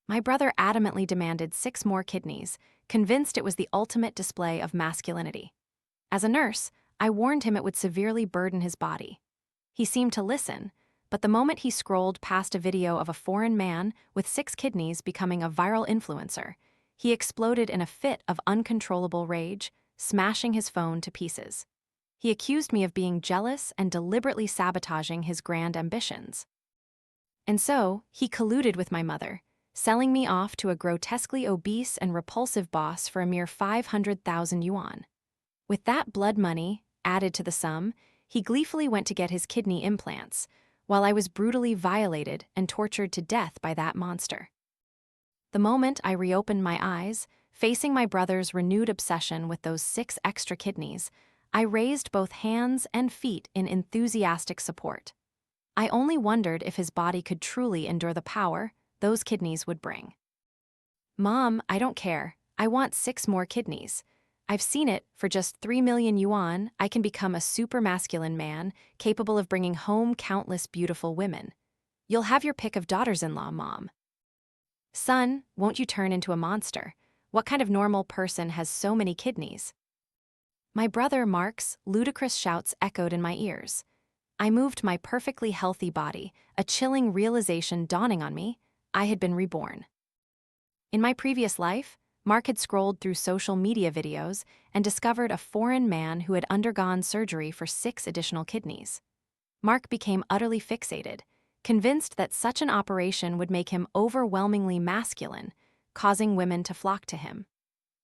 My brother adamantly demanded 6 more kidneys, convinced it was the ultimate display of masculinity. As a nurse, I warned him it would severely burden his body. He seemed to listen, but the moment he scrolled past a video of a foreign man with 6 kidneys becoming a viral influencer, he exploded in a fit of uncontrollable rage, smashing his phone to pieces. He accused me of being jealous and deliberately sabotaging his grand ambitions. And so, he colluded with my mother, selling me off to a grotesquely obese and repulsive boss for a mere 500,000 yuan. With that blood money, added to the sum, he gleefully went to get his kidney implants, while I was brutally violated and tortured to death by that monster. The moment I reopened my eyes, facing my brother's renewed obsession with those 6 extra kidneys, I raised both hands and feet in enthusiastic support. I only wondered if his body could truly endure the power those kidneys would bring. Mom, I don't care. I want 6 more kidneys. I've seen it, for just 3 million yuan, I can become a super masculine man capable of bringing home countless beautiful women. You'll have your pick of daughters-in-law, Mom. Son, won't you turn into a monster? What kind of normal person has so many kidneys? My brother Mark's ludicrous shouts echoed in my ears. I moved my perfectly healthy body, a chilling realization dawning on me: I had been reborn. In my previous life, Mark had scrolled through social media videos and discovered a foreign man who had undergone surgery for 6 additional kidneys. Mark became utterly fixated, convinced that such an operation would make him overwhelmingly masculine, causing women to flock to him.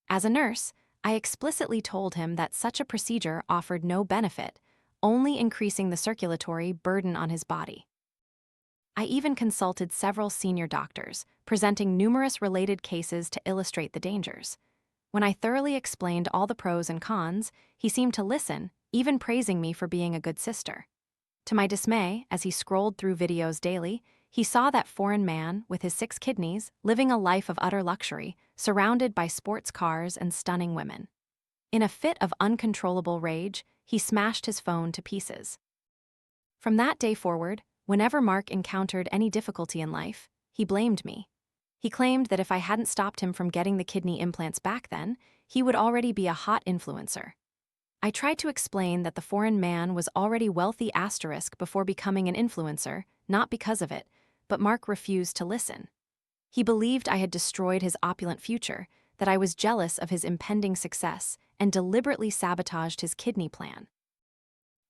As a nurse, I explicitly told him that such a procedure offered no benefit, only increasing the circulatory burden on his body. I even consulted several senior doctors, presenting numerous related cases to illustrate the dangers. When I thoroughly explained all the pros and cons, he seemed to listen, even praising me for being a good sister. To my dismay, as he scrolled through videos daily, he saw that foreign man, with his 6 kidneys, living a life of utter luxury, surrounded by sports cars and stunning women. In a fit of uncontrollable rage, he smashed his phone to pieces. From that day forward, whenever Mark encountered any difficulty in life, he blamed me. He claimed that if I hadn't stopped him from getting the kidney implants back then, he would already be a hot influencer. I tried to explain that the foreign man was already wealthy before becoming an influencer, not because of it, but Mark refused to listen. He believed I had destroyed his opulent future, that I was jealous of his impending success, and deliberately sabotaged his kidney plan.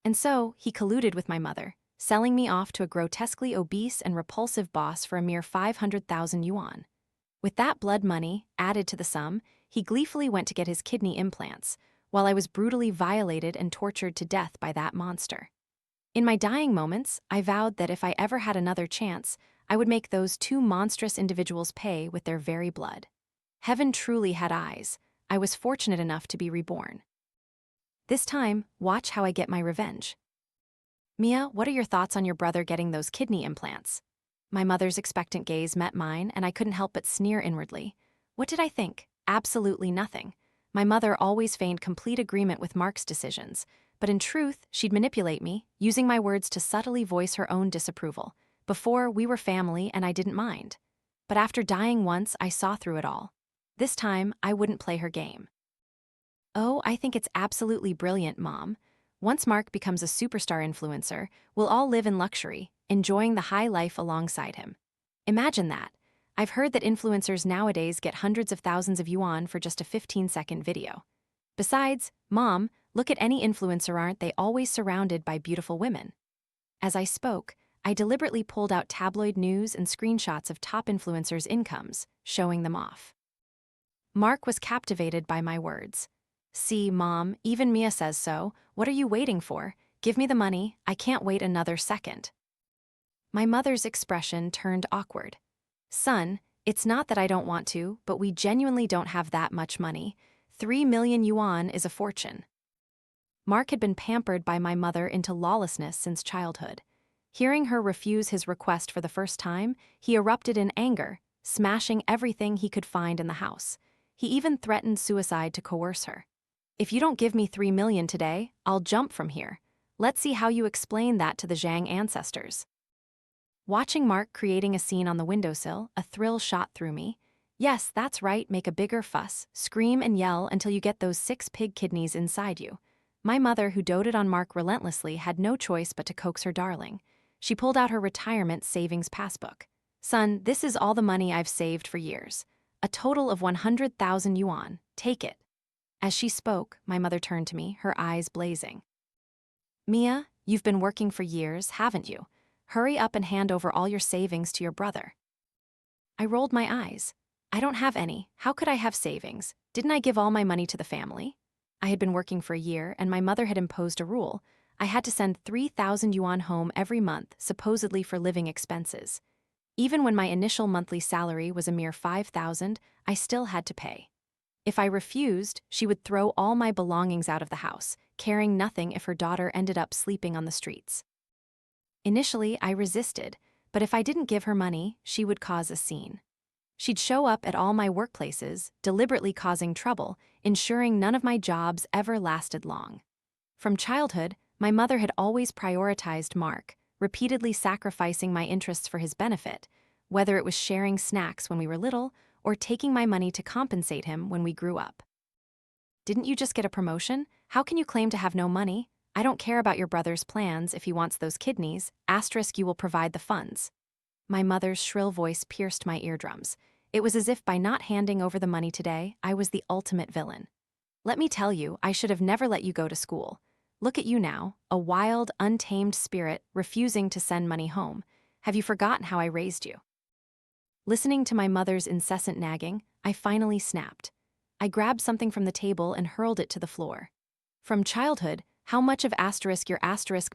And so, he colluded with my mother, selling me off to a grotesquely obese and repulsive boss for a mere 500,000 yuan. With that blood money, added to the sum, he gleefully went to get his kidney implants, while I was brutally violated and tortured to death by that monster. In my dying moments, I vowed that if I ever had another chance, I would make those 2 monstrous individuals pay with their very blood. Heaven truly had eyes. I was fortunate enough to be reborn. This time, watch how I get my revenge. Mia, what are your thoughts on your brother getting those kidney implants? My mother's expectant gaze met mine, and I couldn't help but sneer inwardly. What did I think? Absolutely nothing. My mother always feigned complete agreement with Mark's decisions, but in truth, she'd manipulate me, using my words to subtly voice her own disapproval. Before, we were family and I didn't mind. But after dying once, I saw through it all. This time, I wouldn't play her game. Oh, I think it's absolutely brilliant, Mom. Once Mark becomes a superstar influencer, we'll all live in luxury, enjoying the high life alongside him. Imagine that. I've heard that influencers nowadays get hundreds of thousands of yuan for just a 15-second video. Besides, Mom, look at any influencer, aren't they always surrounded by beautiful women? As I spoke, I deliberately pulled out tabloid news and screenshots of top influencers' incomes, showing them off. Mark was captivated by my words. See, Mom, even Mia says so. What are you waiting for? Give me the money. I can't wait another second. My mother's expression turned awkward. Son, it's not that I don't want to, but we genuinely don't have that much money. 3 million yuan is a fortune. Mark had been pampered by my mother into lawlessness since childhood. Hearing her refuse his request for the first time, he erupted in anger, smashing everything he could find in the house. He even threatened suicide to coerce her. If you don't give me 3 million today, I'll jump from here. Let's see how you explain that to the Zhang ancestors. Watching Mark creating a scene on the windowsill, a thrill shot through me. Yes, that's right, make a bigger fuss, scream and yell until you get those 6 pig kidneys inside you. My mother, who doted on Mark relentlessly, had no choice but to coax her darling. She pulled out her retirement savings passbook. Son, this is all the money I've saved for years. A total of 100,000 yuan. Take it. As she spoke, my mother turned to me, her eyes blazing. Mia, you've been working for years, haven't you? Hurry up and hand over all your savings to your brother. I rolled my eyes. I don't have any. How could I have savings? Didn't I give all my money to the family? I had been working for a year, and my mother had imposed a rule. I had to send 3,000 yuan home every month, supposedly for living expenses. Even when my initial monthly salary was a mere 5,000, I still had to pay. If I refused, she would throw all my belongings out of the house, caring nothing if her daughter ended up sleeping on the streets. Initially, I resisted, but if I didn't give her money, she would cause a scene. She'd show up at all my workplaces, deliberately causing trouble, ensuring none of my jobs ever lasted long. From childhood, my mother had always prioritized Mark, repeatedly sacrificing my interests for his benefit, whether it was sharing snacks when we were little or taking my money to compensate him when we grew up. Didn't you just get a promotion? How can you claim to have no money? I don't care about your brother's plans if he wants those kidneys, * you will provide the funds. My mother's shrill voice pierced my eardrums. It was as if by not handing over the money today, I was the ultimate villain. Let me tell you, I should have never let you go to school. Look at you now, a wild, untamed spirit refusing to send money home. Have you forgotten how I raised you? Listening to my mother's incessant nagging, I finally snapped. I grabbed something from the table and hurled it to the floor. From childhood, how much of your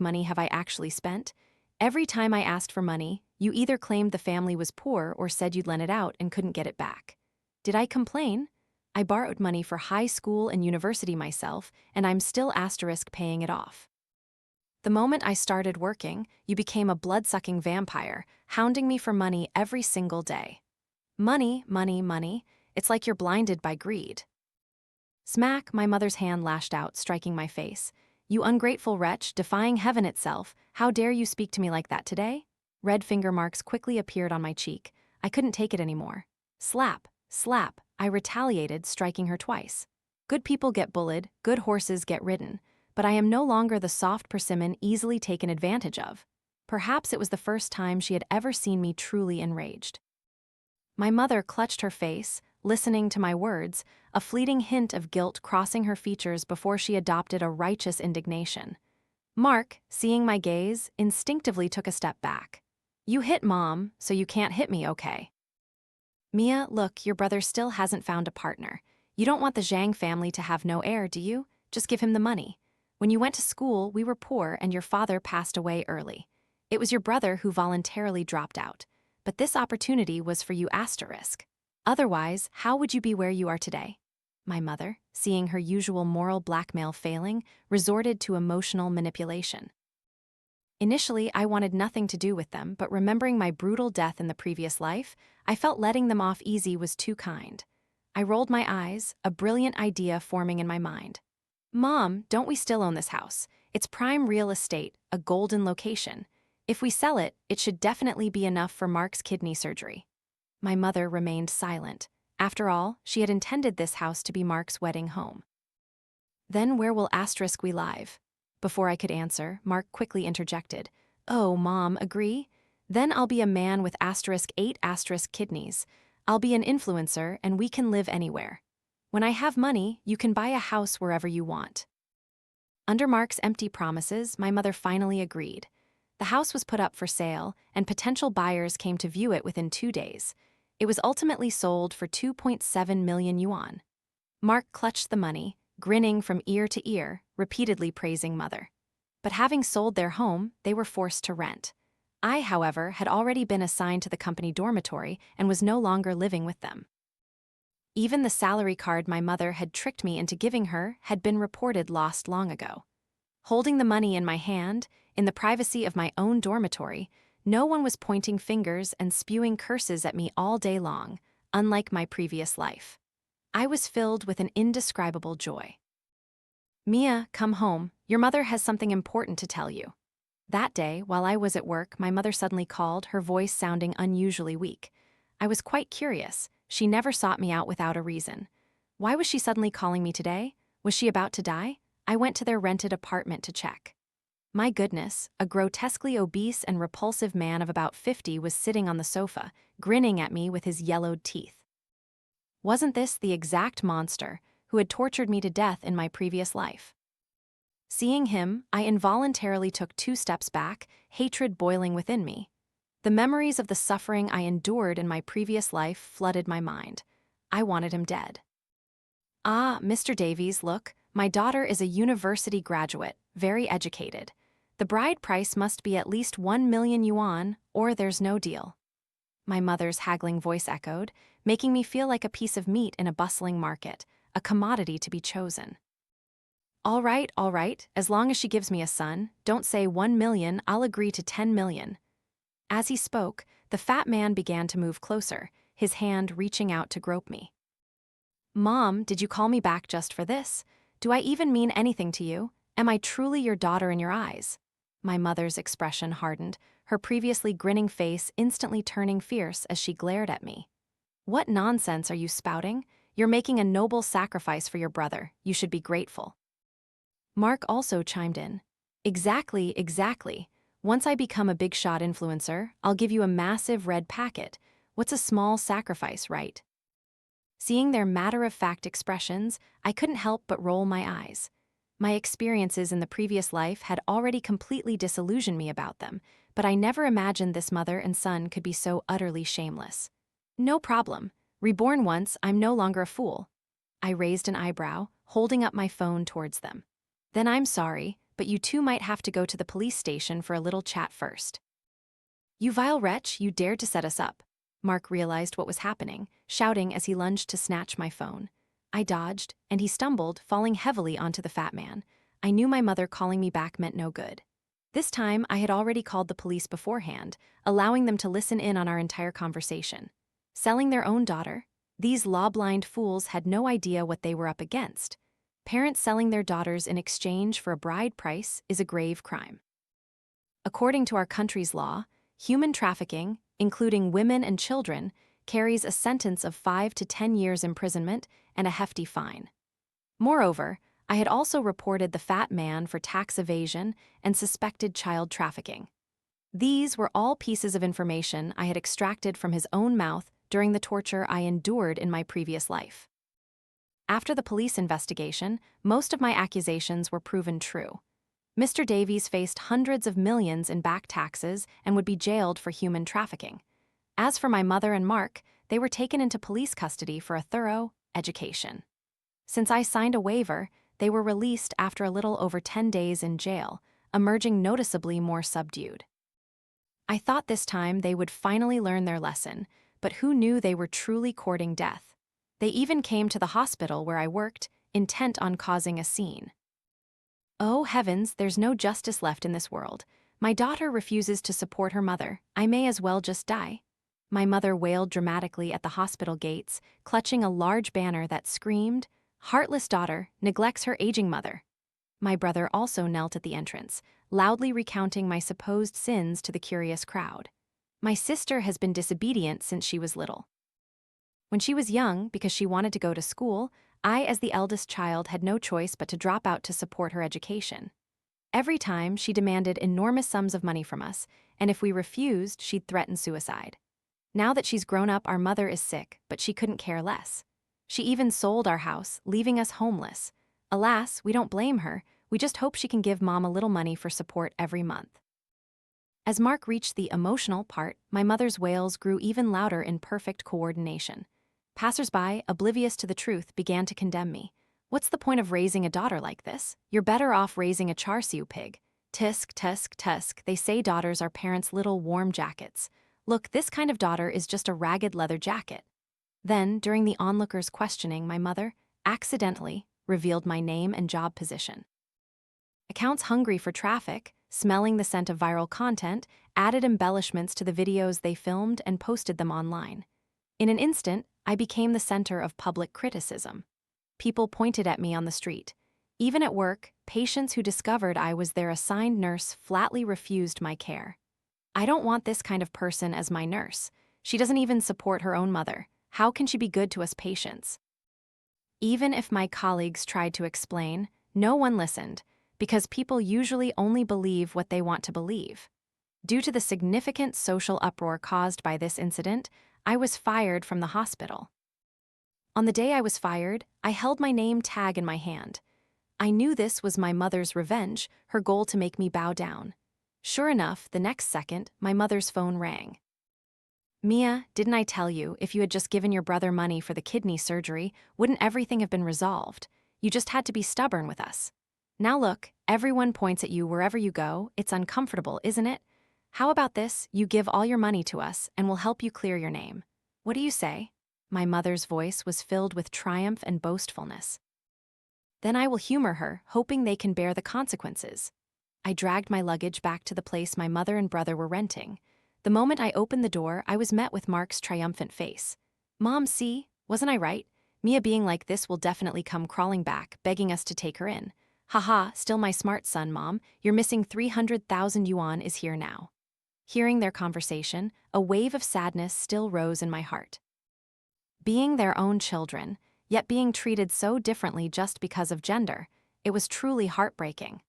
money have I actually spent? Every time I asked for money, you either claimed the family was poor or said you'd lent it out and couldn't get it back. Did I complain? I borrowed money for high school and university myself, and I'm still paying it off. The moment I started working, you became a blood-sucking vampire, hounding me for money every single day. Money, money, money. It's like you're blinded by greed. Smack, my mother's hand lashed out, striking my face. You ungrateful wretch, defying heaven itself, how dare you speak to me like that today? Red finger marks quickly appeared on my cheek. I couldn't take it anymore. Slap, slap, I retaliated, striking her twice. Good people get bullied, good horses get ridden, but I am no longer the soft persimmon easily taken advantage of. Perhaps it was the first time she had ever seen me truly enraged. My mother clutched her face, listening to my words, a fleeting hint of guilt crossing her features before she adopted a righteous indignation. Mark, seeing my gaze, instinctively took a step back. You hit Mom, so you can't hit me, okay? Mia, look, your brother still hasn't found a partner. You don't want the Zhang family to have no heir, do you? Just give him the money. When you went to school, we were poor and your father passed away early. It was your brother who voluntarily dropped out. But this opportunity was for you *. Otherwise, how would you be where you are today? My mother, seeing her usual moral blackmail failing, resorted to emotional manipulation. Initially, I wanted nothing to do with them, but remembering my brutal death in the previous life, I felt letting them off easy was too kind. I rolled my eyes, a brilliant idea forming in my mind. Mom, don't we still own this house? It's prime real estate, a golden location. If we sell it, it should definitely be enough for Mark's kidney surgery. My mother remained silent. After all, she had intended this house to be Mark's wedding home. Then where will * we live? Before I could answer, Mark quickly interjected. Oh, Mom, agree? Then I'll be a man with *8 kidneys. I'll be an influencer and we can live anywhere. When I have money, you can buy a house wherever you want. Under Mark's empty promises, my mother finally agreed. The house was put up for sale, and potential buyers came to view it within 2 days. It was ultimately sold for 2.7 million yuan. Mark clutched the money, grinning from ear to ear, repeatedly praising Mother. But having sold their home, they were forced to rent. I, however, had already been assigned to the company dormitory and was no longer living with them. Even the salary card my mother had tricked me into giving her had been reported lost long ago. Holding the money in my hand, in the privacy of my own dormitory, no one was pointing fingers and spewing curses at me all day long, unlike my previous life. I was filled with an indescribable joy. Mia, come home. Your mother has something important to tell you. That day, while I was at work, my mother suddenly called, her voice sounding unusually weak. I was quite curious. She never sought me out without a reason. Why was she suddenly calling me today? Was she about to die? I went to their rented apartment to check. My goodness, a grotesquely obese and repulsive man of about 50 was sitting on the sofa, grinning at me with his yellowed teeth. Wasn't this the exact monster who had tortured me to death in my previous life? Seeing him, I involuntarily took 2 steps back, hatred boiling within me. The memories of the suffering I endured in my previous life flooded my mind. I wanted him dead. Ah, Mr. Davies, look, my daughter is a university graduate, very educated. The bride price must be at least 1 million yuan, or there's no deal. My mother's haggling voice echoed, making me feel like a piece of meat in a bustling market, a commodity to be chosen. All right, as long as she gives me a son, don't say 1 million, I'll agree to 10 million. As he spoke, the fat man began to move closer, his hand reaching out to grope me. Mom, did you call me back just for this? Do I even mean anything to you? Am I truly your daughter in your eyes? My mother's expression hardened, her previously grinning face instantly turning fierce as she glared at me. What nonsense are you spouting? You're making a noble sacrifice for your brother. You should be grateful. Mark also chimed in. Exactly. Once I become a big shot influencer, I'll give you a massive red packet. What's a small sacrifice, right? Seeing their matter-of-fact expressions, I couldn't help but roll my eyes. My experiences in the previous life had already completely disillusioned me about them, but I never imagined this mother and son could be so utterly shameless. No problem. Reborn once, I'm no longer a fool. I raised an eyebrow, holding up my phone towards them. Then I'm sorry, but you two might have to go to the police station for a little chat first. You vile wretch, you dared to set us up. Mark realized what was happening, shouting as he lunged to snatch my phone. I dodged, and he stumbled, falling heavily onto the fat man. I knew my mother calling me back meant no good. This time, I had already called the police beforehand, allowing them to listen in on our entire conversation. Selling their own daughter? These law-blind fools had no idea what they were up against. Parents selling their daughters in exchange for a bride price is a grave crime. According to our country's law, human trafficking, including women and children, carries a sentence of 5 to 10 years imprisonment and a hefty fine. Moreover, I had also reported the fat man for tax evasion and suspected child trafficking. These were all pieces of information I had extracted from his own mouth during the torture I endured in my previous life. After the police investigation, most of my accusations were proven true. Mr. Davies faced hundreds of millions in back taxes and would be jailed for human trafficking. As for my mother and Mark, they were taken into police custody for a thorough education. Since I signed a waiver, they were released after a little over 10 days in jail, emerging noticeably more subdued. I thought this time they would finally learn their lesson, but who knew they were truly courting death? They even came to the hospital where I worked, intent on causing a scene. Oh heavens, there's no justice left in this world. My daughter refuses to support her mother. I may as well just die. My mother wailed dramatically at the hospital gates, clutching a large banner that screamed, "Heartless daughter neglects her aging mother." My brother also knelt at the entrance, loudly recounting my supposed sins to the curious crowd. My sister has been disobedient since she was little. When she was young, because she wanted to go to school, I, as the eldest child, had no choice but to drop out to support her education. Every time, she demanded enormous sums of money from us, and if we refused, she'd threaten suicide. Now that she's grown up, our mother is sick, but she couldn't care less. She even sold our house, leaving us homeless. Alas, we don't blame her, we just hope she can give Mom a little money for support every month. As Mark reached the emotional part, my mother's wails grew even louder in perfect coordination. Passers-by, oblivious to the truth, began to condemn me. What's the point of raising a daughter like this? You're better off raising a char siu pig. Tusk, they say daughters are parents' little warm jackets. Look, this kind of daughter is just a ragged leather jacket. Then, during the onlookers' questioning, my mother, accidentally, revealed my name and job position. Accounts hungry for traffic, smelling the scent of viral content, added embellishments to the videos they filmed and posted them online. In an instant, I became the center of public criticism. People pointed at me on the street. Even at work, patients who discovered I was their assigned nurse flatly refused my care. I don't want this kind of person as my nurse. She doesn't even support her own mother. How can she be good to us patients? Even if my colleagues tried to explain, no one listened, because people usually only believe what they want to believe. Due to the significant social uproar caused by this incident, I was fired from the hospital. On the day I was fired, I held my name tag in my hand. I knew this was my mother's revenge, her goal to make me bow down. Sure enough, the next second, my mother's phone rang. "Mia, didn't I tell you, if you had just given your brother money for the kidney surgery, wouldn't everything have been resolved? You just had to be stubborn with us. Now look, everyone points at you wherever you go. It's uncomfortable, isn't it? How about this, you give all your money to us, and we'll help you clear your name. What do you say?" My mother's voice was filled with triumph and boastfulness. "Then I will humor her, hoping they can bear the consequences." I dragged my luggage back to the place my mother and brother were renting. The moment I opened the door, I was met with Mark's triumphant face. "Mom, see? Wasn't I right? Mia being like this will definitely come crawling back, begging us to take her in. Haha, still my smart son, Mom. Your missing 300,000 yuan is here now." Hearing their conversation, a wave of sadness still rose in my heart. Being their own children, yet being treated so differently just because of gender, it was truly heartbreaking.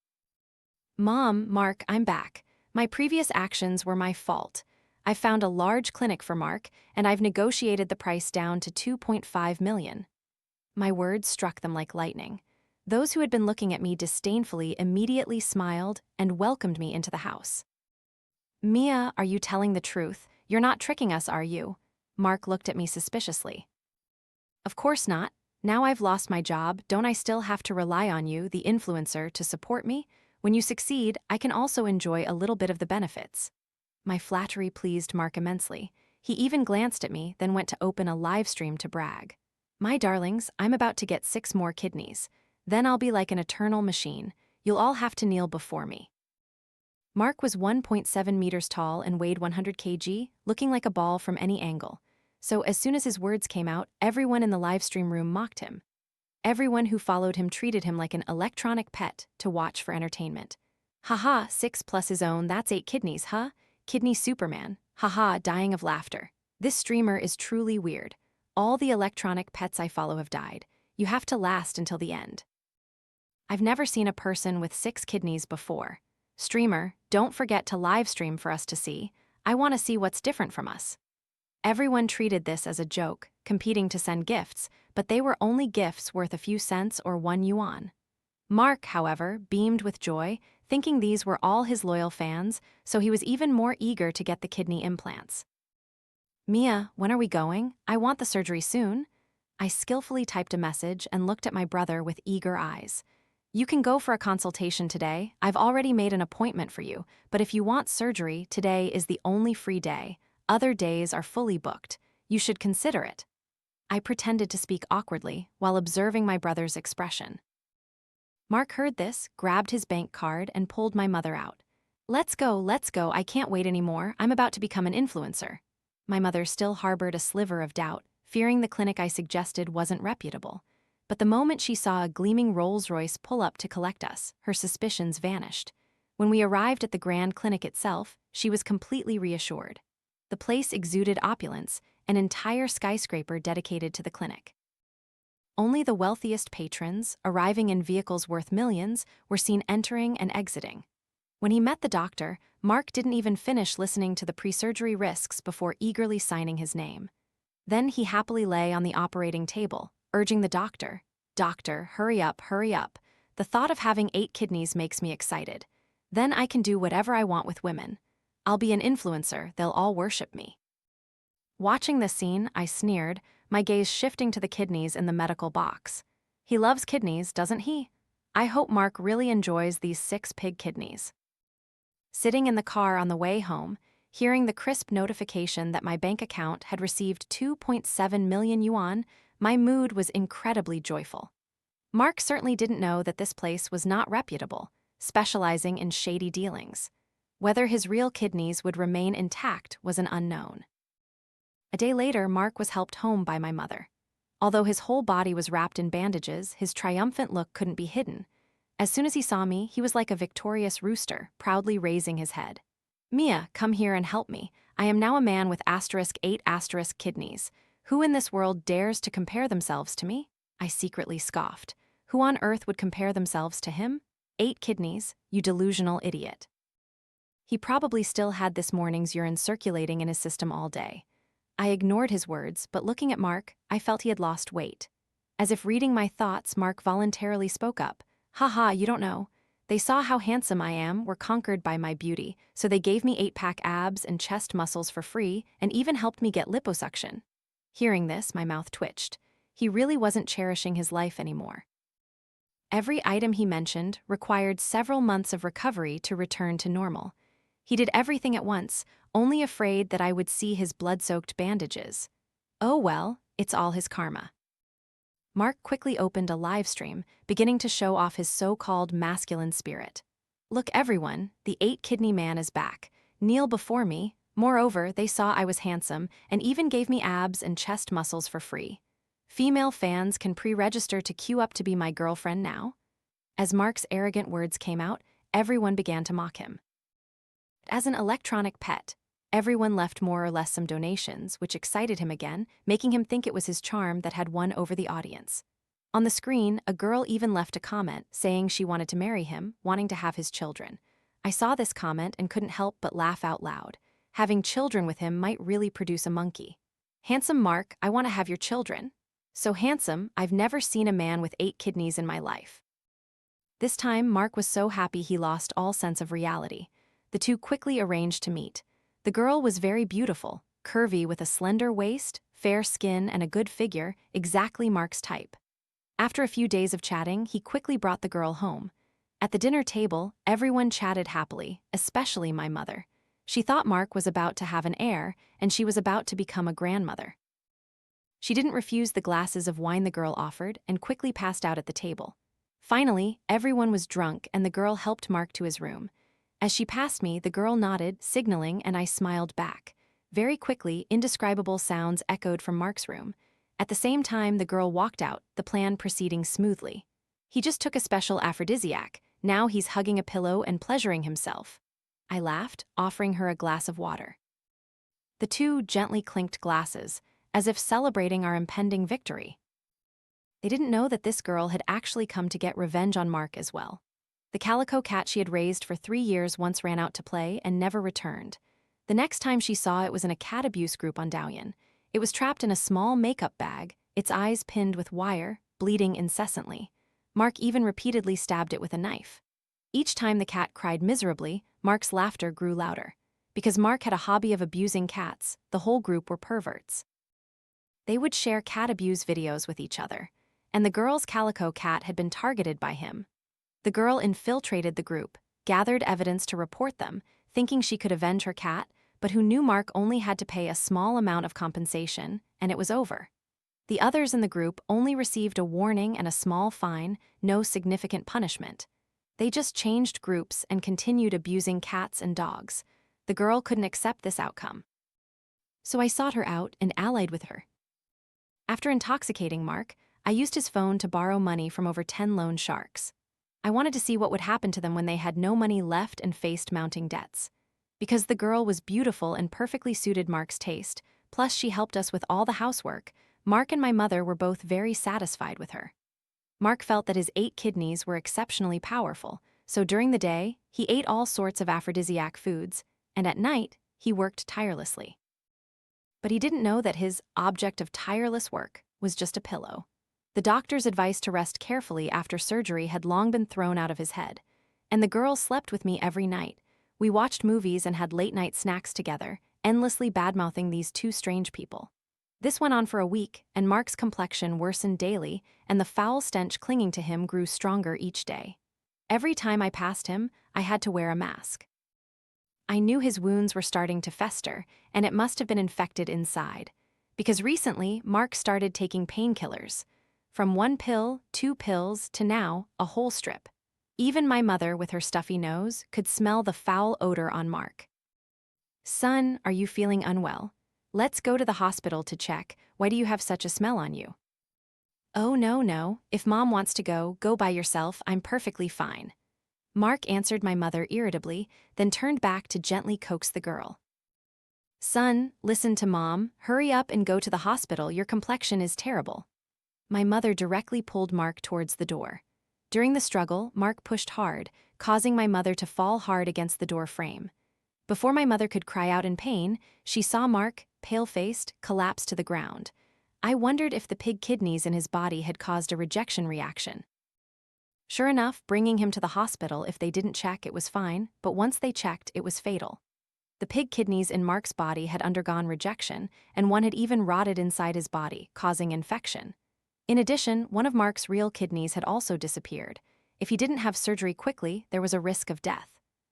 "Mom, Mark, I'm back. My previous actions were my fault. I found a large clinic for Mark, and I've negotiated the price down to 2.5 million. My words struck them like lightning. Those who had been looking at me disdainfully immediately smiled and welcomed me into the house. "Mia, are you telling the truth? You're not tricking us, are you?" Mark looked at me suspiciously. "Of course not. Now I've lost my job, don't I still have to rely on you, the influencer, to support me? When you succeed, I can also enjoy a little bit of the benefits." My flattery pleased Mark immensely. He even glanced at me, then went to open a live stream to brag. "My darlings, I'm about to get 6 more kidneys. Then I'll be like an eternal machine. You'll all have to kneel before me." Mark was 1.7 meters tall and weighed 100 kg, looking like a ball from any angle. So as soon as his words came out, everyone in the livestream room mocked him. Everyone who followed him treated him like an electronic pet to watch for entertainment. "Haha, 6 plus his own, that's 8 kidneys, huh? Kidney Superman. Haha, dying of laughter. This streamer is truly weird. All the electronic pets I follow have died. You have to last until the end." I've never seen a person with 6 kidneys before. Streamer, don't forget to live stream for us to see. I want to see what's different from us. Everyone treated this as a joke, competing to send gifts, but they were only gifts worth a few cents or 1 yuan. Mark, however, beamed with joy, thinking these were all his loyal fans, so he was even more eager to get the kidney implants. "Mia, when are we going? I want the surgery soon." I skillfully typed a message and looked at my brother with eager eyes. "You can go for a consultation today. I've already made an appointment for you, but if you want surgery, today is the only free day. Other days are fully booked. You should consider it." I pretended to speak awkwardly while observing my brother's expression. Mark heard this, grabbed his bank card, and pulled my mother out. Let's go, I can't wait anymore. I'm about to become an influencer." My mother still harbored a sliver of doubt, fearing the clinic I suggested wasn't reputable. But the moment she saw a gleaming Rolls-Royce pull up to collect us, her suspicions vanished. When we arrived at the grand clinic itself, she was completely reassured. The place exuded opulence, an entire skyscraper dedicated to the clinic. Only the wealthiest patrons, arriving in vehicles worth millions, were seen entering and exiting. When he met the doctor, Mark didn't even finish listening to the pre-surgery risks before eagerly signing his name. Then he happily lay on the operating table, urging the doctor, "Doctor, hurry up, hurry up. The thought of having 8 kidneys makes me excited. Then I can do whatever I want with women. I'll be an influencer, they'll all worship me." Watching this scene, I sneered, my gaze shifting to the kidneys in the medical box. He loves kidneys, doesn't he? I hope Mark really enjoys these 6 pig kidneys. Sitting in the car on the way home, hearing the crisp notification that my bank account had received 2.7 million yuan, my mood was incredibly joyful. Mark certainly didn't know that this place was not reputable, specializing in shady dealings. Whether his real kidneys would remain intact was an unknown. A day later, Mark was helped home by my mother. Although his whole body was wrapped in bandages, his triumphant look couldn't be hidden. As soon as he saw me, he was like a victorious rooster, proudly raising his head. Mia, come here and help me. I am now a man with *8 kidneys. Who in this world dares to compare themselves to me? I secretly scoffed. Who on earth would compare themselves to him? 8 kidneys, you delusional idiot. He probably still had this morning's urine circulating in his system all day. I ignored his words, but looking at Mark, I felt he had lost weight. As if reading my thoughts, Mark voluntarily spoke up. Haha, you don't know. They saw how handsome I am, were conquered by my beauty, so they gave me 8-pack abs and chest muscles for free, and even helped me get liposuction. Hearing this, my mouth twitched. He really wasn't cherishing his life anymore. Every item he mentioned required several months of recovery to return to normal. He did everything at once, only afraid that I would see his blood-soaked bandages. Oh well, it's all his karma. Mark quickly opened a live stream, beginning to show off his so-called masculine spirit. Look everyone, the 8-kidney man is back. Kneel before me. Moreover, they saw I was handsome and even gave me abs and chest muscles for free. Female fans can pre-register to queue up to be my girlfriend now. As Mark's arrogant words came out, everyone began to mock him. As an electronic pet, everyone left more or less some donations, which excited him again, making him think it was his charm that had won over the audience. On the screen, a girl even left a comment saying she wanted to marry him, wanting to have his children. I saw this comment and couldn't help but laugh out loud. Having children with him might really produce a monkey. Handsome Mark, I want to have your children. So handsome, I've never seen a man with 8 kidneys in my life. This time, Mark was so happy he lost all sense of reality. The two quickly arranged to meet. The girl was very beautiful, curvy with a slender waist, fair skin, and a good figure, exactly Mark's type. After a few days of chatting, he quickly brought the girl home. At the dinner table, everyone chatted happily, especially my mother. She thought Mark was about to have an heir, and she was about to become a grandmother. She didn't refuse the glasses of wine the girl offered and quickly passed out at the table. Finally, everyone was drunk and the girl helped Mark to his room. As she passed me, the girl nodded, signaling, and I smiled back. Very quickly, indescribable sounds echoed from Mark's room. At the same time, the girl walked out, the plan proceeding smoothly. He just took a special aphrodisiac. Now he's hugging a pillow and pleasuring himself. I laughed, offering her a glass of water. The two gently clinked glasses, as if celebrating our impending victory. They didn't know that this girl had actually come to get revenge on Mark as well. The calico cat she had raised for 3 years once ran out to play and never returned. The next time she saw it was in a cat abuse group on Douyin. It was trapped in a small makeup bag, its eyes pinned with wire, bleeding incessantly. Mark even repeatedly stabbed it with a knife. Each time the cat cried miserably, Mark's laughter grew louder. Because Mark had a hobby of abusing cats, the whole group were perverts. They would share cat abuse videos with each other, and the girl's calico cat had been targeted by him. The girl infiltrated the group, gathered evidence to report them, thinking she could avenge her cat, but who knew Mark only had to pay a small amount of compensation, and it was over. The others in the group only received a warning and a small fine, no significant punishment. They just changed groups and continued abusing cats and dogs. The girl couldn't accept this outcome. So I sought her out and allied with her. After intoxicating Mark, I used his phone to borrow money from over 10 loan sharks. I wanted to see what would happen to them when they had no money left and faced mounting debts. Because the girl was beautiful and perfectly suited Mark's taste, plus she helped us with all the housework, Mark and my mother were both very satisfied with her. Mark felt that his 8 kidneys were exceptionally powerful, so during the day, he ate all sorts of aphrodisiac foods, and at night, he worked tirelessly. But he didn't know that his object of tireless work was just a pillow. The doctor's advice to rest carefully after surgery had long been thrown out of his head, and the girl slept with me every night. We watched movies and had late-night snacks together, endlessly badmouthing these two strange people. This went on for a week, and Mark's complexion worsened daily, and the foul stench clinging to him grew stronger each day. Every time I passed him, I had to wear a mask. I knew his wounds were starting to fester, and it must have been infected inside. Because recently, Mark started taking painkillers. From 1 pill, 2 pills, to now, a whole strip. Even my mother, with her stuffy nose, could smell the foul odor on Mark. "Son, are you feeling unwell? Let's go to the hospital to check. Why do you have such a smell on you?" "Oh, no, no. If Mom wants to go, go by yourself. I'm perfectly fine." Mark answered my mother irritably, then turned back to gently coax the girl. "Son, listen to Mom. Hurry up and go to the hospital. Your complexion is terrible." My mother directly pulled Mark towards the door. During the struggle, Mark pushed hard, causing my mother to fall hard against the door frame. Before my mother could cry out in pain, she saw Mark, pale-faced, collapse to the ground. I wondered if the pig kidneys in his body had caused a rejection reaction. Sure enough, bringing him to the hospital, if they didn't check, it was fine, but once they checked, it was fatal. The pig kidneys in Mark's body had undergone rejection, and one had even rotted inside his body, causing infection. In addition, one of Mark's real kidneys had also disappeared. If he didn't have surgery quickly, there was a risk of death.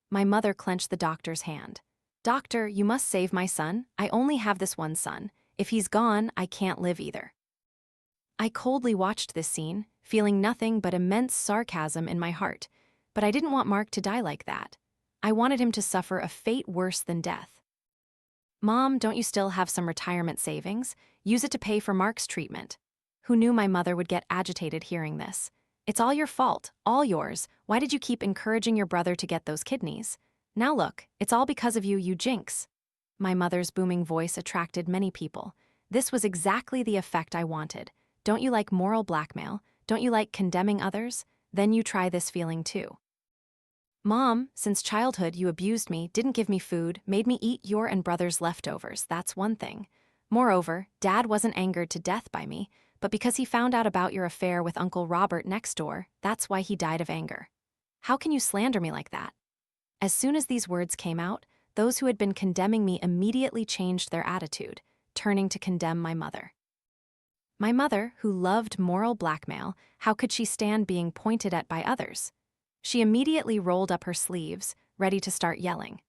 My mother clenched the doctor's hand. "Doctor, you must save my son. I only have this one son. If he's gone, I can't live either." I coldly watched this scene, feeling nothing but immense sarcasm in my heart. But I didn't want Mark to die like that. I wanted him to suffer a fate worse than death. "Mom, don't you still have some retirement savings? Use it to pay for Mark's treatment." Who knew my mother would get agitated hearing this? "It's all your fault, all yours. Why did you keep encouraging your brother to get those kidneys? Now look, it's all because of you, you jinx." My mother's booming voice attracted many people. This was exactly the effect I wanted. Don't you like moral blackmail? Don't you like condemning others? Then you try this feeling too. "Mom, since childhood you abused me, didn't give me food, made me eat your and brother's leftovers, that's one thing. Moreover, Dad wasn't angered to death by me, but because he found out about your affair with Uncle Robert next door, that's why he died of anger. How can you slander me like that?" As soon as these words came out, those who had been condemning me immediately changed their attitude, turning to condemn my mother. My mother, who loved moral blackmail, how could she stand being pointed at by others? She immediately rolled up her sleeves, ready to start yelling.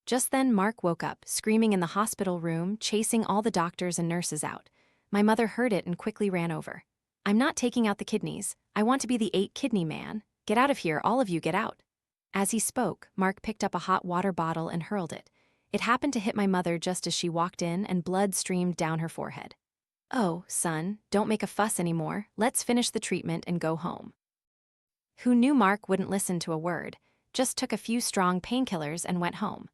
Just then, Mark woke up, screaming in the hospital room, chasing all the doctors and nurses out. My mother heard it and quickly ran over. "I'm not taking out the kidneys. I want to be the 8-kidney man. Get out of here, all of you, get out." As he spoke, Mark picked up a hot water bottle and hurled it. It happened to hit my mother just as she walked in, and blood streamed down her forehead. "Oh, son, don't make a fuss anymore. Let's finish the treatment and go home." Who knew Mark wouldn't listen to a word, just took a few strong painkillers and went home.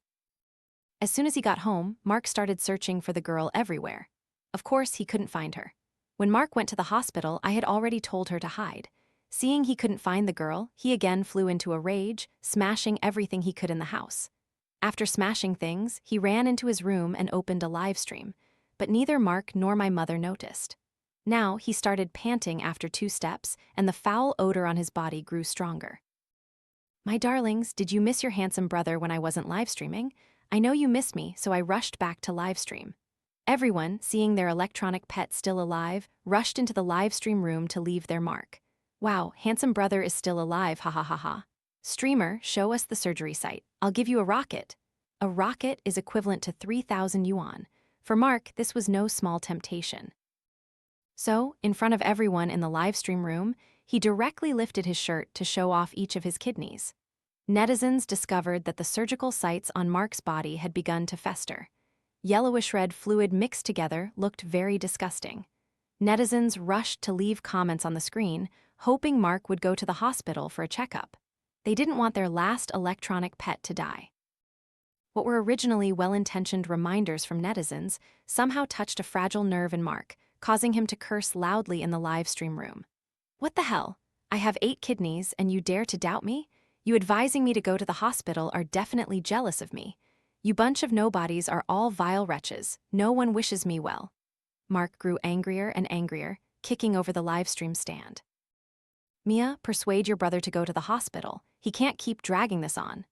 As soon as he got home, Mark started searching for the girl everywhere. Of course, he couldn't find her. When Mark went to the hospital, I had already told her to hide. Seeing he couldn't find the girl, he again flew into a rage, smashing everything he could in the house. After smashing things, he ran into his room and opened a live stream, but neither Mark nor my mother noticed. Now he started panting after 2 steps, and the foul odor on his body grew stronger. "My darlings, did you miss your handsome brother when I wasn't live streaming? I know you missed me, so I rushed back to live stream." Everyone, seeing their electronic pet still alive, rushed into the live stream room to leave their mark. "Wow, handsome brother is still alive, ha ha ha ha. Streamer, show us the surgery site. I'll give you a rocket." A rocket is equivalent to 3,000 yuan. For Mark, this was no small temptation. So, in front of everyone in the live stream room, he directly lifted his shirt to show off each of his kidneys. Netizens discovered that the surgical sites on Mark's body had begun to fester. Yellowish-red fluid mixed together looked very disgusting. Netizens rushed to leave comments on the screen, hoping Mark would go to the hospital for a checkup. They didn't want their last electronic pet to die. What were originally well-intentioned reminders from netizens somehow touched a fragile nerve in Mark, causing him to curse loudly in the live stream room. "What the hell? I have 8 kidneys and you dare to doubt me? You advising me to go to the hospital are definitely jealous of me. You bunch of nobodies are all vile wretches. No one wishes me well." Mark grew angrier and angrier, kicking over the live stream stand. "Mia, persuade your brother to go to the hospital. He can't keep dragging this on."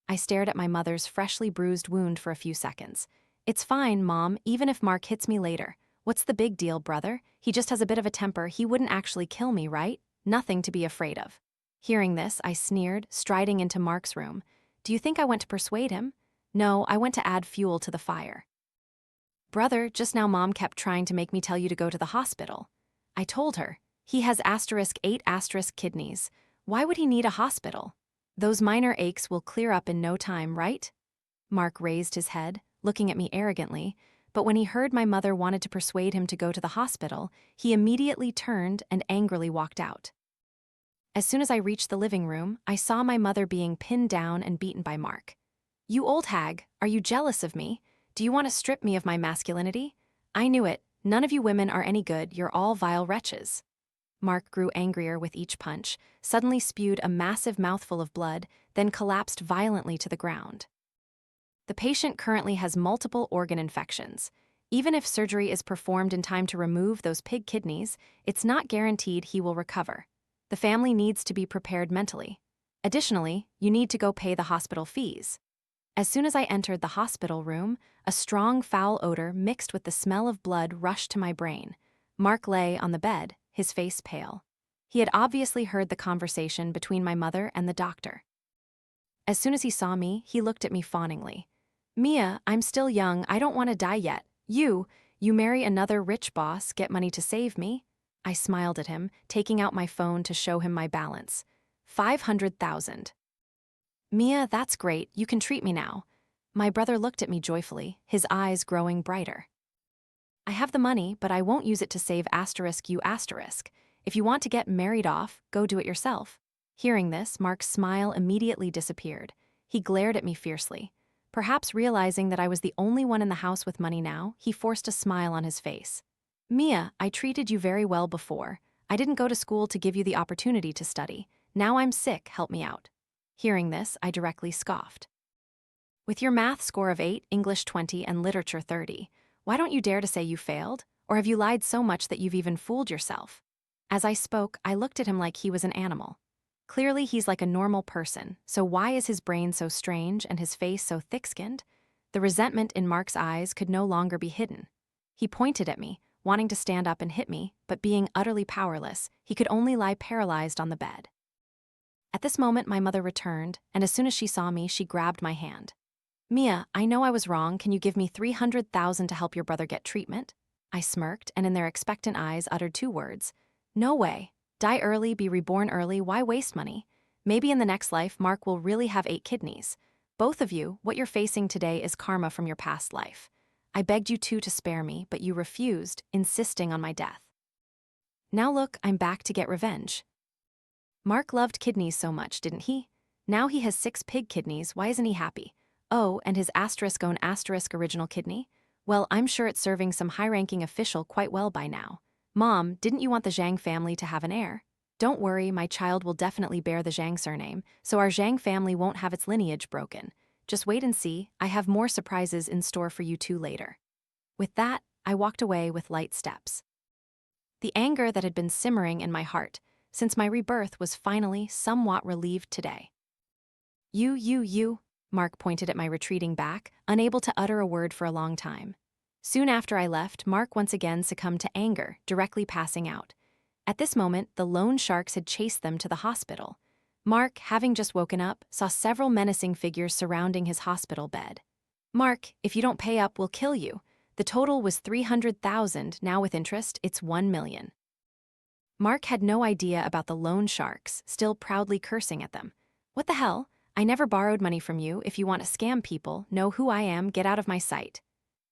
I stared at my mother's freshly bruised wound for a few seconds. "It's fine, Mom, even if Mark hits me later. What's the big deal, brother? He just has a bit of a temper. He wouldn't actually kill me, right? Nothing to be afraid of." Hearing this, I sneered, striding into Mark's room. "Do you think I went to persuade him? No, I went to add fuel to the fire." "Brother, just now Mom kept trying to make me tell you to go to the hospital." I told her. "He has *8* kidneys. Why would he need a hospital? Those minor aches will clear up in no time, right?" Mark raised his head, looking at me arrogantly, but when he heard my mother wanted to persuade him to go to the hospital, he immediately turned and angrily walked out. As soon as I reached the living room, I saw my mother being pinned down and beaten by Mark. "You old hag, are you jealous of me? Do you want to strip me of my masculinity? I knew it. None of you women are any good, you're all vile wretches." Mark grew angrier with each punch, suddenly spewed a massive mouthful of blood, then collapsed violently to the ground. The patient currently has multiple organ infections. Even if surgery is performed in time to remove those pig kidneys, it's not guaranteed he will recover. The family needs to be prepared mentally. Additionally, you need to go pay the hospital fees. As soon as I entered the hospital room, a strong foul odor mixed with the smell of blood rushed to my brain. Mark lay on the bed, his face pale. He had obviously heard the conversation between my mother and the doctor. As soon as he saw me, he looked at me fawningly. "Mia, I'm still young, I don't want to die yet. You marry another rich boss, get money to save me?" I smiled at him, taking out my phone to show him my balance. 500,000. "Mia, that's great, you can treat me now." My brother looked at me joyfully, his eyes growing brighter. "I have the money, but I won't use it to save you asterisk. If you want to get married off, go do it yourself." Hearing this, Mark's smile immediately disappeared. He glared at me fiercely. Perhaps realizing that I was the only one in the house with money now, he forced a smile on his face. "Mia, I treated you very well before. I didn't go to school to give you the opportunity to study. Now I'm sick, help me out." Hearing this, I directly scoffed. "With your math score of 8, English 20, and literature 30, why don't you dare to say you failed? Or have you lied so much that you've even fooled yourself?" As I spoke, I looked at him like he was an animal. Clearly he's like a normal person, so why is his brain so strange and his face so thick-skinned? The resentment in Mark's eyes could no longer be hidden. He pointed at me, wanting to stand up and hit me, but being utterly powerless, he could only lie paralyzed on the bed. At this moment, my mother returned, and as soon as she saw me, she grabbed my hand. "Mia, I know I was wrong. Can you give me 300,000 to help your brother get treatment?" I smirked, and in their expectant eyes uttered 2 words. "No way. Die early, be reborn early, why waste money? Maybe in the next life, Mark will really have 8 kidneys. Both of you, what you're facing today is karma from your past life. I begged you two to spare me, but you refused, insisting on my death. Now look, I'm back to get revenge." Mark loved kidneys so much, didn't he? Now he has 6 pig kidneys, why isn't he happy? Oh, and his own original kidney? Well, I'm sure it's serving some high-ranking official quite well by now. "Mom, didn't you want the Zhang family to have an heir?" "Don't worry, my child will definitely bear the Zhang surname, so our Zhang family won't have its lineage broken. Just wait and see, I have more surprises in store for you two later." With that, I walked away with light steps. The anger that had been simmering in my heart since my rebirth was finally somewhat relieved today. You, Mark pointed at my retreating back, unable to utter a word for a long time. Soon after I left, Mark once again succumbed to anger, directly passing out. At this moment, the loan sharks had chased them to the hospital. Mark, having just woken up, saw several menacing figures surrounding his hospital bed. "Mark, if you don't pay up, we'll kill you." The total was 300,000, now with interest, it's 1 million. Mark had no idea about the loan sharks, still proudly cursing at them. "What the hell? I never borrowed money from you. If you want to scam people, know who I am, get out of my sight."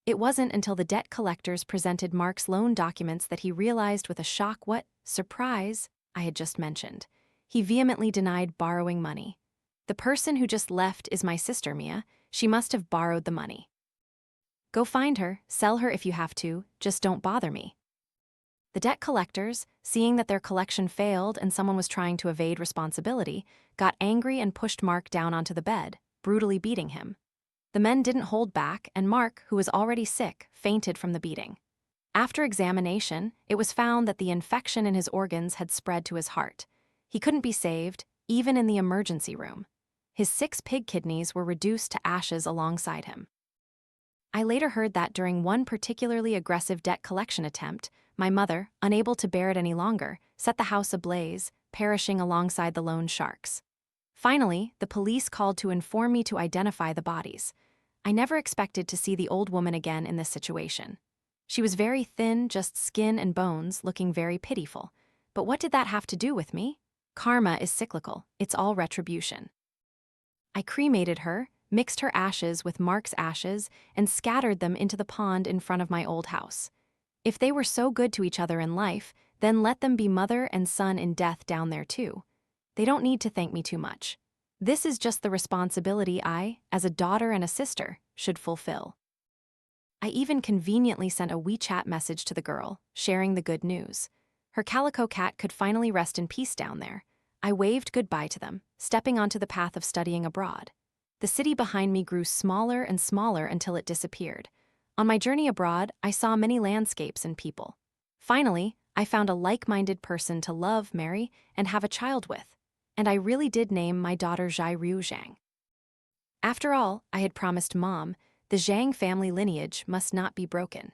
It wasn't until the debt collectors presented Mark's loan documents that he realized with a shock what surprise I had just mentioned. He vehemently denied borrowing money. "The person who just left is my sister, Mia. She must have borrowed the money. Go find her, sell her if you have to, just don't bother me." The debt collectors, seeing that their collection failed and someone was trying to evade responsibility, got angry and pushed Mark down onto the bed, brutally beating him. The men didn't hold back, and Mark, who was already sick, fainted from the beating. After examination, it was found that the infection in his organs had spread to his heart. He couldn't be saved, even in the emergency room. His 6 pig kidneys were reduced to ashes alongside him. I later heard that during one particularly aggressive debt collection attempt, my mother, unable to bear it any longer, set the house ablaze, perishing alongside the loan sharks. Finally, the police called to inform me to identify the bodies. I never expected to see the old woman again in this situation. She was very thin, just skin and bones, looking very pitiful. But what did that have to do with me? Karma is cyclical, it's all retribution. I cremated her, mixed her ashes with Mark's ashes, and scattered them into the pond in front of my old house. If they were so good to each other in life, then let them be mother and son in death down there too. They don't need to thank me too much. This is just the responsibility I, as a daughter and a sister, should fulfill. I even conveniently sent a WeChat message to the girl, sharing the good news. Her calico cat could finally rest in peace down there. I waved goodbye to them, stepping onto the path of studying abroad. The city behind me grew smaller and smaller until it disappeared. On my journey abroad, I saw many landscapes and people. Finally, I found a like-minded person to love, marry, and have a child with. And I really did name my daughter Zhai Zhang. After all, I had promised Mom, the Zhang family lineage must not be broken.